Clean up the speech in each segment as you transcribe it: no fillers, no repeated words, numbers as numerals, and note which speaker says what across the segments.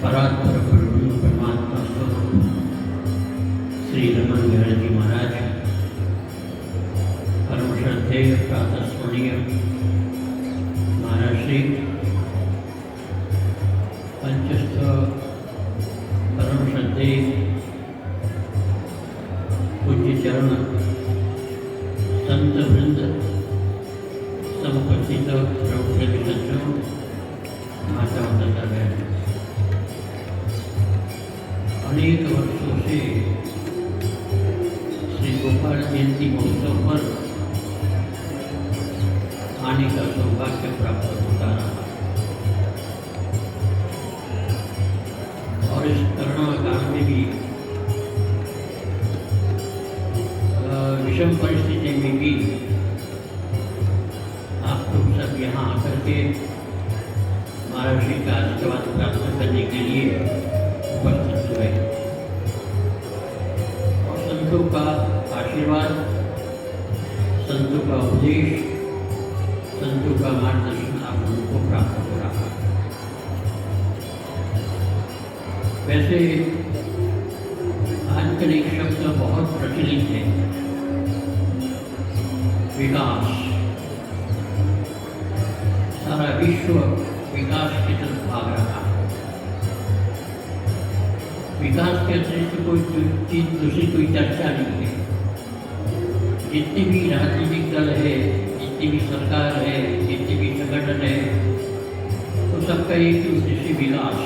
Speaker 1: परात्पर ब्रह्म परमात्मा स्वरूप श्री रमन विहार जी महाराज, परम श्रद्धेय प्रातस्मरणीय महाराज श्री पंचस्थ परम श्रद्धेय पूज्य चरण संत वृंद, समुपस्थित प्रमुख सज्जनों, माताओं तथा बहनों, अनेक वर्षों से श्री गोपाल जयंती महोत्सव पर आने का सौभाग्य प्राप्त होता रहा और इस कोरोना काल में भी विषम परिस्थिति में भी आप लोग सब यहाँ आकर के महाराज श्री का आशीर्वाद प्राप्त करने के लिए उपस्थित हुए और संतों का आशीर्वाद, संतों का उपदेश, संतों का मार्गदर्शन आप लोगों को प्राप्त हो रहा है। वैसे आजकल एक शब्द बहुत प्रचलित है, विकास। सारा विश्व विकास की तरफ भाग रहा है। विकास के अतिरिक्त कोई चीज दूसरी कोई चर्चा नहीं है। जितने भी राजनीतिक दल है, जितनी भी सरकार है, जितने भी संगठन है, तो सबका एक ही उद्देश्य विकास।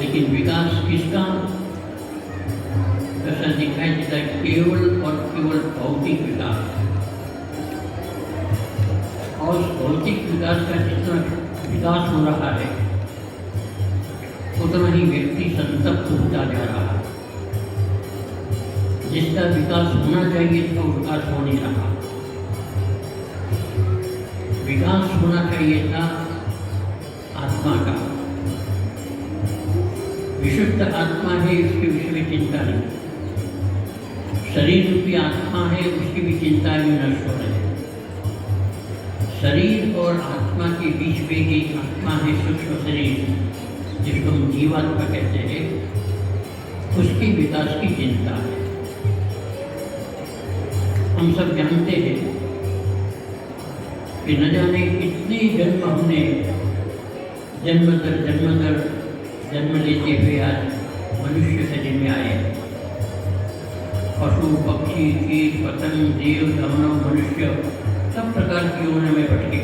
Speaker 1: लेकिन विकास किसका ऐसा दिखाई देता है? केवल और केवल भौतिक विकास। और भौतिक विकास का जितना विकास हो रहा है उतना ही व्यक्ति संतप्त होता जा रहा है। जिसका विकास होना चाहिए तो विकास हो नहीं रहा। विकास होना चाहिए था आत्मा का। विशुद्ध आत्मा है, इसके विषय में चिंता नहीं। शरीर रूपी आत्मा है, उसकी भी चिंता भी नष्ट हो रही है। शरीर और आत्मा के बीच में एक आत्मा है, सूक्ष्म शरीर, जिसको हम जीवात्मा कहते हैं, उसके विकास की चिंता है। हम सब जानते हैं कि न जाने कितने जन्म हमने जन्म दर जन्म लेते हुए आज मनुष्य शरीर में आए। पशु, पक्षी, कीट, पतंग, देव, दानव, मनुष्य सब प्रकार की उम्र में भटके।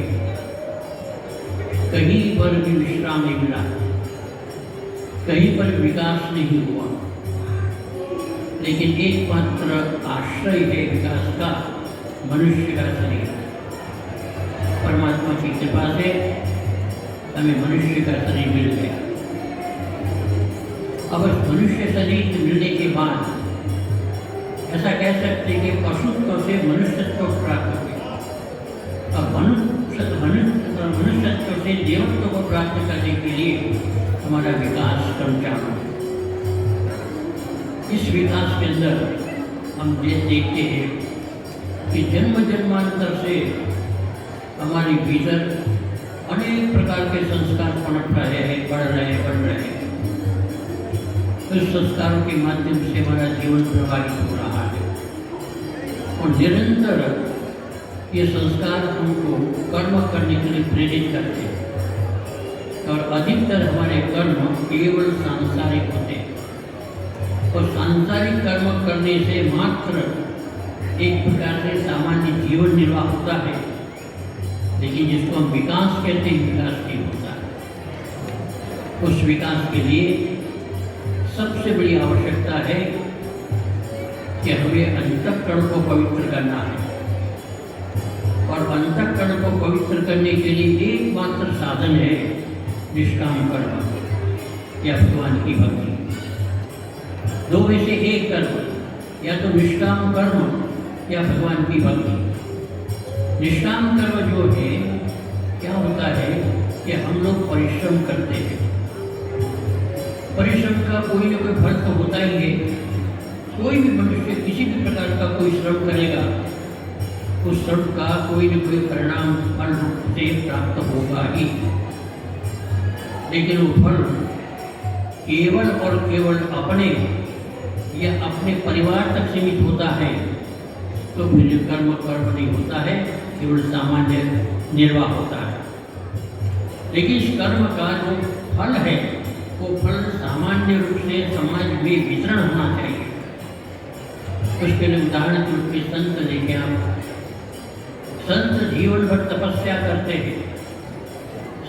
Speaker 1: कहीं पर भी विश्राम नहीं मिला, कहीं पर विकास नहीं हुआ। लेकिन एकमात्र आश्रय है विकास का, मनुष्य का शरीर। परमात्मा की कृपा से हमें मनुष्य का शरीर मिल गया। अब इस मनुष्य शरीर मिलने के बाद ऐसा कह सकते हैं कि पशुत्व से मनुष्यत्व प्राप्त हो गया। अब मनुष्यत्व से देवत्व को प्राप्त करने के लिए हमारा विकास क्रम चालू है। इस विकास के अंदर हम देखते हैं कि जन्म जन्मांतर से हमारे भीतर अनेक प्रकार के संस्कार पनप रहे हैं, बढ़ रहे हैं। इस संस्कारों के माध्यम से हमारा जीवन प्रभावित हो रहा है और निरंतर ये संस्कार हमको कर्म करने के लिए प्रेरित करते हैं और अधिकतर हमारे कर्म केवल सांसारिक होते हैं और सांसारिक कर्म करने से मात्र एक प्रकार से सामान्य जीवन निर्वाह होता है। लेकिन जिसको हम विकास कहते हैं, विकास नहीं होता है। उस विकास के लिए सबसे बड़ी आवश्यकता है कि हमें अंतःकरण को पवित्र करना है और अंतःकरण को पवित्र करने के लिए एकमात्र साधन है निष्काम कर्म या भगवान की भक्ति। दो में से एक कर्म, या तो निष्काम कर्म या भगवान की भक्ति। निष्काम कर्म जो है, क्या होता है कि हम लोग परिश्रम करते हैं। परिश्रम का कोई ना कोई फल तो होता ही है। कोई भी मनुष्य किसी भी प्रकार का कोई श्रम करेगा, उस श्रम का कोई न कोई परिणाम फल रूप से प्राप्त होगा ही। लेकिन वो फल केवल और केवल अपने या अपने परिवार तक सीमित होता है तो फिर ये कर्म कर्म नहीं होता है, केवल सामान्य निर्वाह होता है। लेकिन इस कर्म का जो फल है वो फल सामान्य रूप से समाज में वितरण होना चाहिए। उसके लिए उदाहरण के रूप में संत लेके आप, संत जीवन भर तपस्या करते हैं,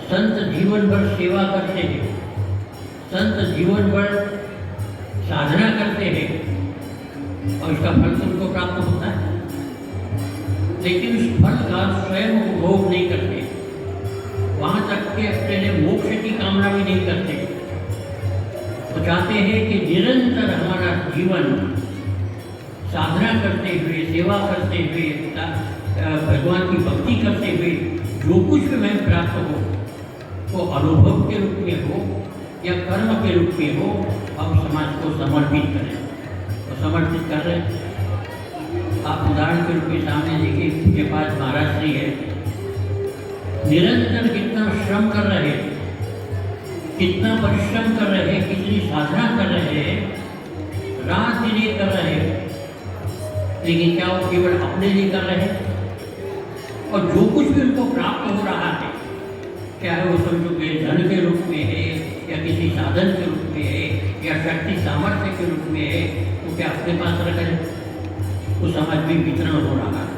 Speaker 1: संत जीवन भर सेवा करते हैं, संत जीवन भर साधना करते हैं और इसका फल तुमको प्राप्त होता है, लेकिन उस फल का स्वयं उपभोग नहीं करते, वहाँ तक के अपने लिए मोक्ष की कामना भी नहीं करते। तो चाहते हैं कि निरंतर हमारा जीवन साधना करते हुए, सेवा करते हुए, भगवान की भक्ति करते हुए जो कुछ भी हमें प्राप्त हो वो अनुभव के रूप में हो या कर्म के रूप में हो, हम समाज को समर्पित करें। तो समर्पित कर रहे हैं आप, उदाहरण के रूप में सामने देखिए, उनके पास महाराज श्री है, निरंतर कितना श्रम कर रहे हैं, कितना परिश्रम कर रहे हैं, कितनी साधना कर रहे हैं, रात दिन ये कर रहे हैं, लेकिन क्या वो केवल अपने लिए कर रहे हैं? और जो कुछ भी उनको प्राप्त हो रहा है, चाहे वो समझो कि धन के रूप में है या किसी साधन के रूप में है या शक्ति सामर्थ्य के रूप में है, तो क्या अपने पास रख रहे, वो समाज में वितरण हो रहा है।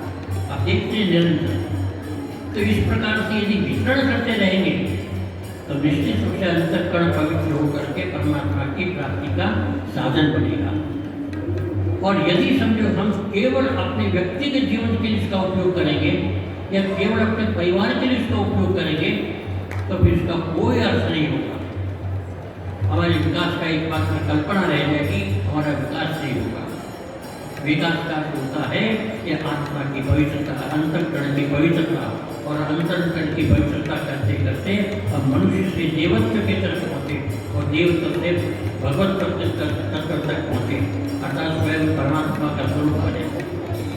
Speaker 1: आप देखते हैं निरंतर। तो इस प्रकार से यदि वितरण करते रहेंगे तो निश्चित रूप से अंतःकरण पवित्र होकर के परमात्मा की प्राप्ति का साधन बनेगा। और यदि समझो हम केवल अपने व्यक्तिगत जीवन के लिए इसका उपयोग करेंगे या केवल अपने परिवार के लिए इसका उपयोग करेंगे तो फिर इसका कोई अर्थ नहीं होगा। हमारे विकास का एकमात्र कल्पना रह जाएगी, हमारा विकास नहीं होगा। विकास का होता है कि आत्मा की पवित्रता, अंतःकरण की पवित्रता, और अंतःकरण की पवित्रता करते करते हम मनुष्य से देवत्व की तरफ पहुँचे और देवत्व से भगवत तत्व तक पहुँचे, अर्थात स्वयं परमात्मा का स्वरूप बने।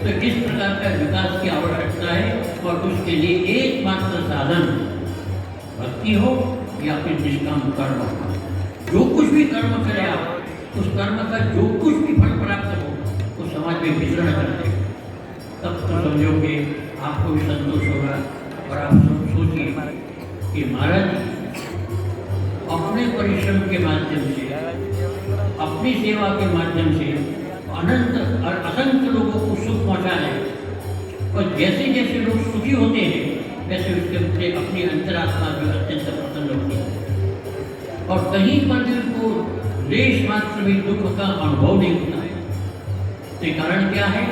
Speaker 1: तो इस प्रकार का विकास की आवश्यकता है और उसके लिए एकमात्र साधन भक्ति हो या फिर निष्काम कर्म हो। जो कुछ भी कर्म करें आप, उस कर्म का जो कुछ भी फल प्राप्त हो वो समाज में वितरण करते, तब तो समझो कि आपको भी संतोष होगा। और आप सब सोचिए कि महाराज अपने परिश्रम के माध्यम से, अपनी सेवा के माध्यम से अनंत और असंख्य लोगों को सुख पहुंचा रहे, और जैसे जैसे लोग सुखी होते हैं वैसे उसके अपने अपनी अंतरात्मा जो अत्यंत प्रसन्न होती है और कहीं पर भी उनको लेश मात्र भी दुख का अनुभव नहीं होता है। तो कारण क्या है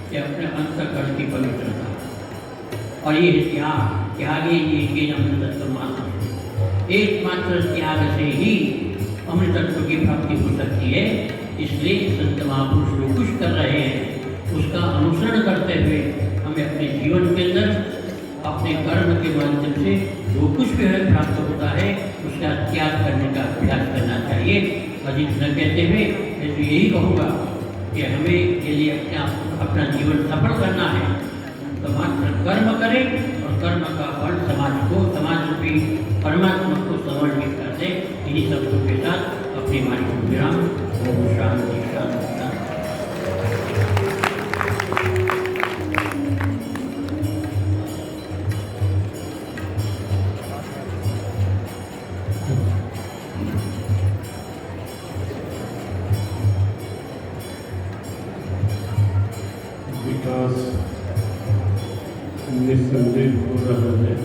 Speaker 1: कि अपने अंतःकरण की पवित्रता और ये त्याग ये अमृतत्व मात्र, एकमात्र त्याग से ही अमृतत्व की प्राप्ति हो सकती है। इसलिए संत महापुरुष जो कुछ कर रहे हैं उसका अनुसरण करते हुए हमें अपने जीवन के अंदर अपने कर्म के माध्यम से जो कुछ भी हमें प्राप्त होता है उसका त्याग करने का अभ्यास करना चाहिए। अधिक न कहते हुए मैं तो यही कहूँगा कि हमें यदि अपना जीवन सफल करना है तो मात्र कर्म करें और कर्म का फल समाज रूपी परमात्मा को समर्पित कर दे। इन्हीं शब्दों के साथ अपनी वाणी को विराम। ओम शांति शांति।
Speaker 2: विकास निस्संदेह हो रहा है,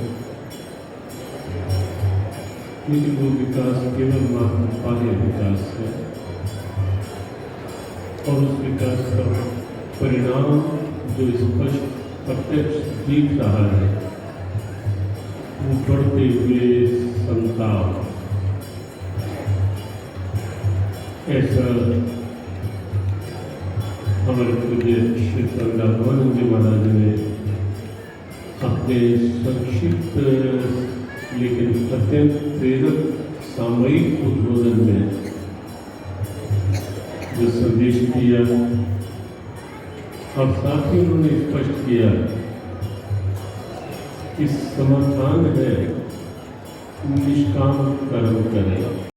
Speaker 2: लेकिन वो विकास केवल मात्र बाह्य विकास है और उस विकास का परिणाम जो स्पष्ट प्रत्यक्ष दिख रहा है वो बढ़ते हुए संताप। ऐसा हमारे पूज्य श्री वृंदावन जी महाराज ने अपने संक्षिप्त लेकिन अत्यंत प्रेरक सामयिक उद्बोधन में जो संदेश दिया और साथ ही उन्होंने स्पष्ट किया कि समाधान है निष्काम कर्म करें।